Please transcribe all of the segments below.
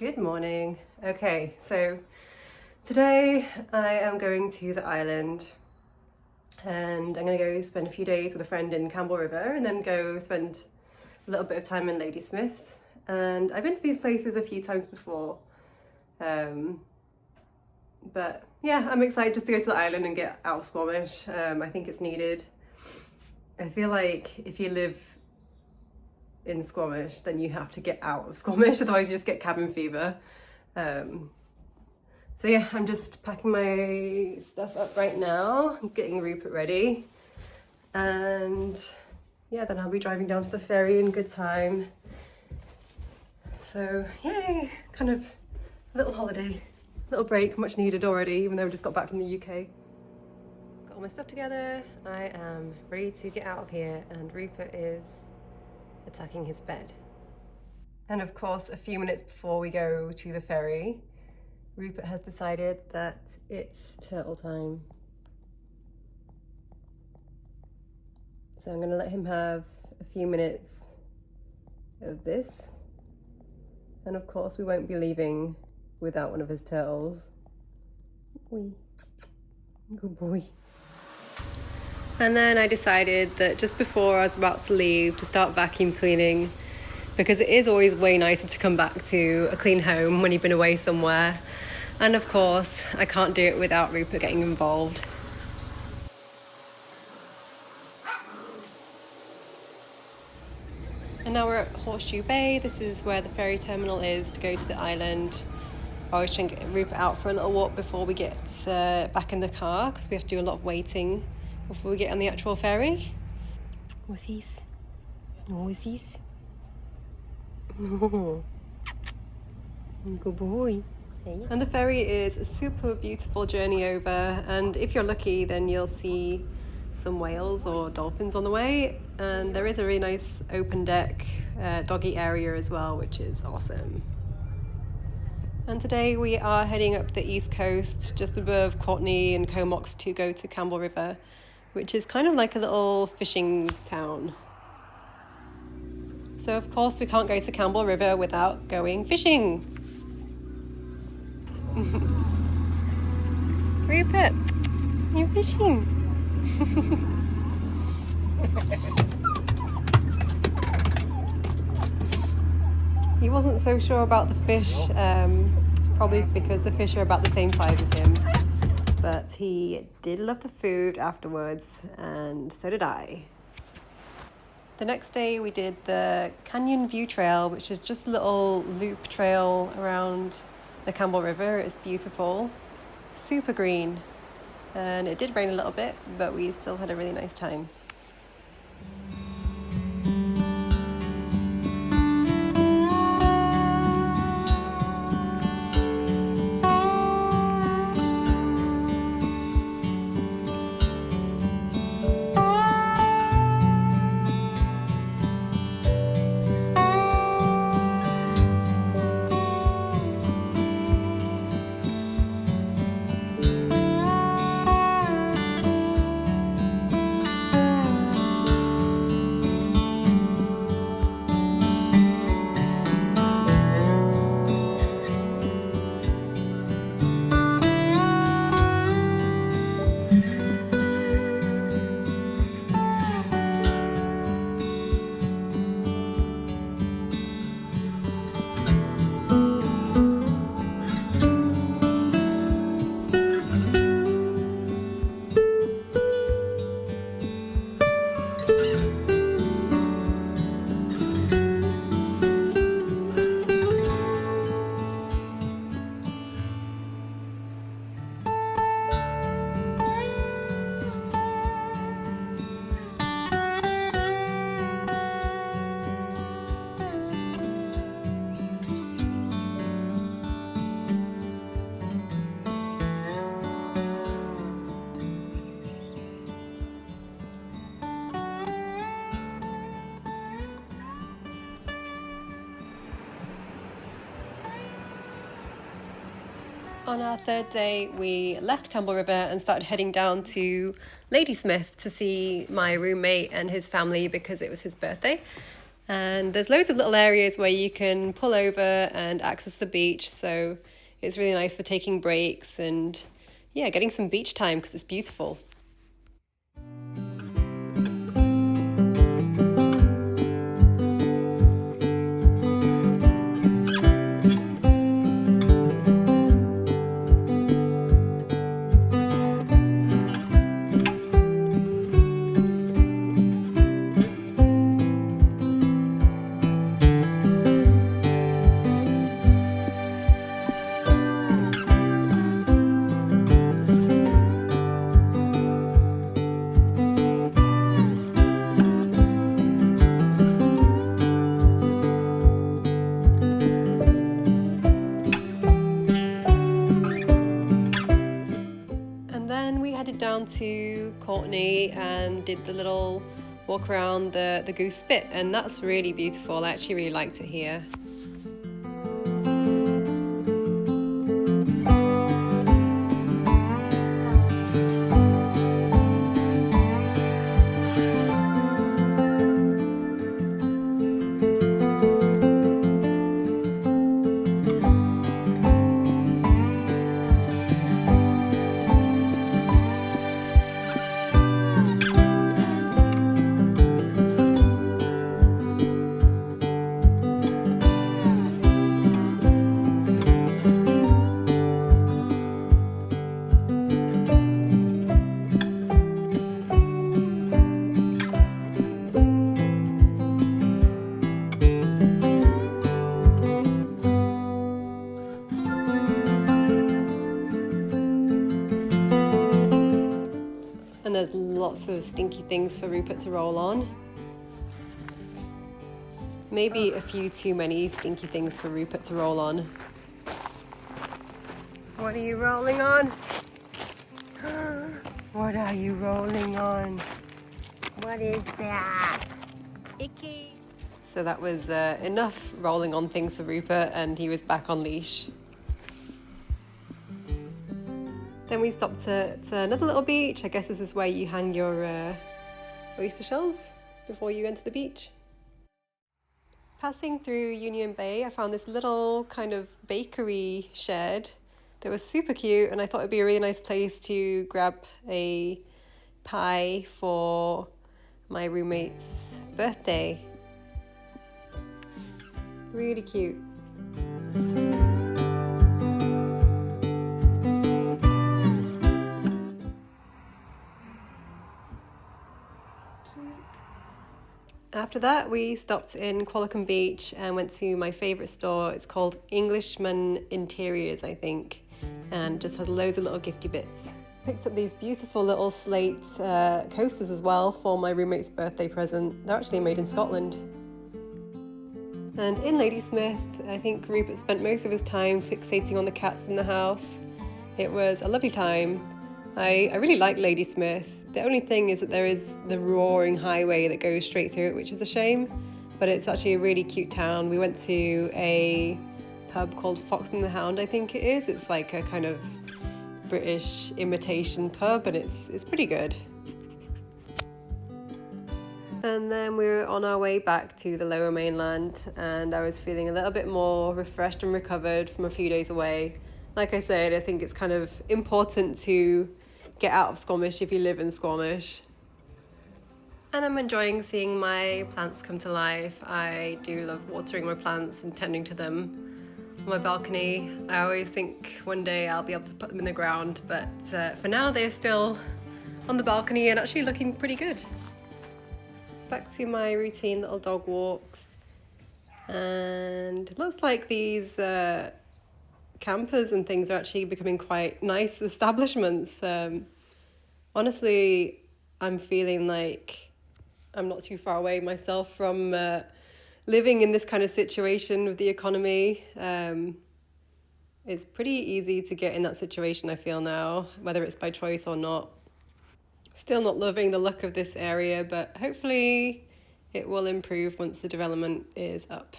Good morning. Okay, so today I am going to the island and I'm going to go spend a few days with a friend in Campbell River and then go spend a little bit of time in Ladysmith. And I've been to these places a few times before, but yeah, I'm excited just to go to the island and get out of Squamish. I think it's needed. I feel like if you live in Squamish, then you have to get out of Squamish, otherwise you just get cabin fever. So yeah, I'm just packing my stuff up right now, getting Rupert ready, and yeah, then I'll be driving down to the ferry in good time. So yay, kind of a little holiday, little break, much needed already, even though we just got back from the UK. Got all my stuff together, I am ready to get out of here, and Rupert is attacking his bed. And of course, a few minutes before we go to the ferry, Rupert has decided that it's turtle time. So I'm going to let him have a few minutes of this. And of course, we won't be leaving without one of his turtles. Good boy. And then I decided that just before I was about to leave to start vacuum cleaning, because it is always way nicer to come back to a clean home when you've been away somewhere. And of course, I can't do it without Rupert getting involved. And now we're at Horseshoe Bay. This is where the ferry terminal is to go to the island. I always try and get Rupert out for a little walk before we get back in the car, because we have to do a lot of waiting before we get on the actual ferry. Wussies. Wussies. Good boy. And the ferry is a super beautiful journey over, and if you're lucky then you'll see some whales or dolphins on the way, and there is a really nice open deck doggy area as well, which is awesome. And today we are heading up the east coast just above Courtenay and Comox to go to Campbell River, which is kind of like a little fishing town. So of course we can't go to Campbell River without going fishing. Rupert, you're fishing. He wasn't so sure about the fish, probably because the fish are about the same size as him. But he did love the food afterwards, and so did I. The next day we did the Canyon View Trail, which is just a little loop trail around the Campbell River. It's beautiful, super green, and it did rain a little bit, but we still had a really nice time. On our third day, we left Campbell River and started heading down to Ladysmith to see my roommate and his family because it was his birthday. And there's loads of little areas where you can pull over and access the beach, so it's really nice for taking breaks and yeah, getting some beach time because it's beautiful. Headed down to Courtney and did the little walk around the goose spit, and that's really beautiful. I actually really liked it here. And there's lots of stinky things for Rupert to roll on. Maybe a few too many stinky things for Rupert to roll on. What are you rolling on? What are you rolling on? What is that? Icky. So that was enough rolling on things for Rupert, and he was back on leash. Then we stopped at another little beach. I guess this is where you hang your oyster shells before you enter the beach. Passing through Union Bay, I found this little kind of bakery shed that was super cute, and I thought it'd be a really nice place to grab a pie for my roommate's birthday. Really cute. After that, we stopped in Qualicum Beach and went to my favourite store. It's called Englishman Interiors, I think, and just has loads of little gifty bits. Picked up these beautiful little slate coasters as well for my roommate's birthday present. They're actually made in Scotland. And in Ladysmith, I think Rupert spent most of his time fixating on the cats in the house. It was a lovely time. I really like Ladysmith. The only thing is that there is the roaring highway that goes straight through it, which is a shame, but it's actually a really cute town. We went to a pub called Fox and the Hound, I think it is. It's like a kind of British imitation pub, and it's pretty good. And then we were on our way back to the Lower Mainland, and I was feeling a little bit more refreshed and recovered from a few days away. Like I said, I think it's kind of important to get out of Squamish if you live in Squamish. And I'm enjoying seeing my plants come to life. I do love watering my plants and tending to them on my balcony. I always think one day I'll be able to put them in the ground, but for now they're still on the balcony and actually looking pretty good. Back to my routine little dog walks, and it looks like these campers and things are actually becoming quite nice establishments. Honestly, I'm feeling like I'm not too far away myself from living in this kind of situation with the economy. It's pretty easy to get in that situation, I feel now, whether it's by choice or not. Still not loving the look of this area, but hopefully it will improve once the development is up.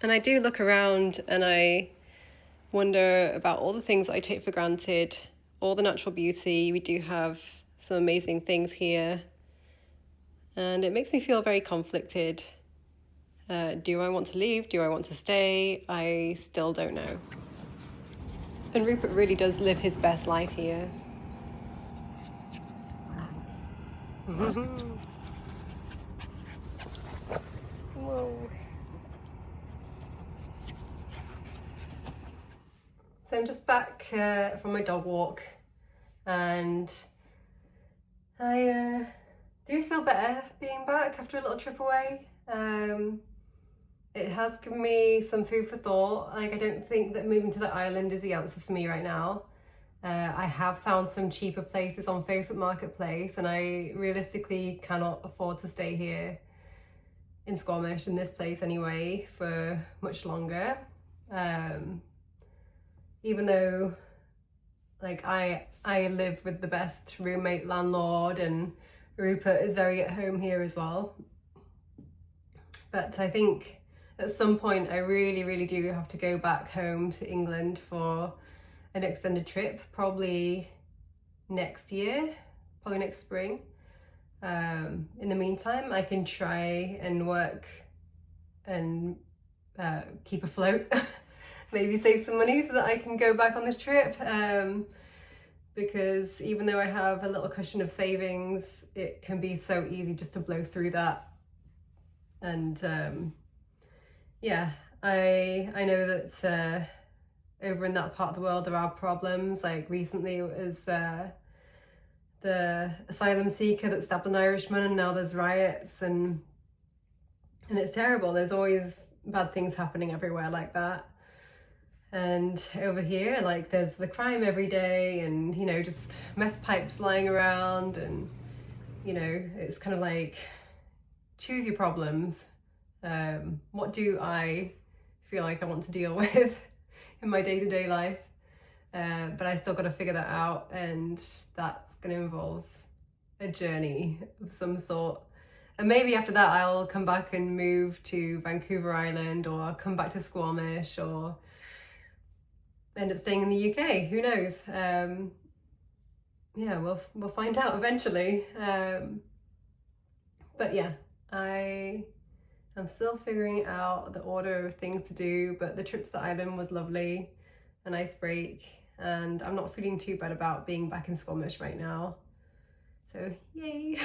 And I do look around and I wonder about all the things I take for granted, all the natural beauty. We do have some amazing things here. and it makes me feel very conflicted. Do I want to leave? Do I want to stay? I still don't know. And Rupert really does live his best life here. Whoa. So I'm just back from my dog walk, and I do feel better being back after a little trip away. It has given me some food for thought. Like, I don't think that moving to the island is the answer for me right now. I have found some cheaper places on Facebook Marketplace, and I realistically cannot afford to stay here in Squamish, in this place anyway, for much longer. Even though, like, I live with the best roommate landlord, and Rupert is very at home here as well. But I think at some point I really do have to go back home to England for an extended trip, probably next year, probably next spring. In the meantime, I can try and work and keep afloat, maybe save some money so that I can go back on this trip. Because even though I have a little cushion of savings, it can be so easy just to blow through that. And yeah, I know that over in that part of the world there are problems. Like recently it was the asylum seeker that stabbed an Irishman, and now there's riots, and it's terrible. There's always bad things happening everywhere like that. And over here, like, there's the crime every day, and, you know, just meth pipes lying around, and, you know, it's kind of like, choose your problems. What do I feel like I want to deal with in my day-to-day life? But I still got to figure that out, and that's going to involve a journey of some sort. And maybe after that I'll come back and move to Vancouver Island, or I'll come back to Squamish, or end up staying in the UK. Who knows? Yeah, we'll find out eventually. But yeah, I'm still figuring out the order of things to do, but the trip to the island was lovely, a nice break, and I'm not feeling too bad about being back in Squamish right now. So, yay!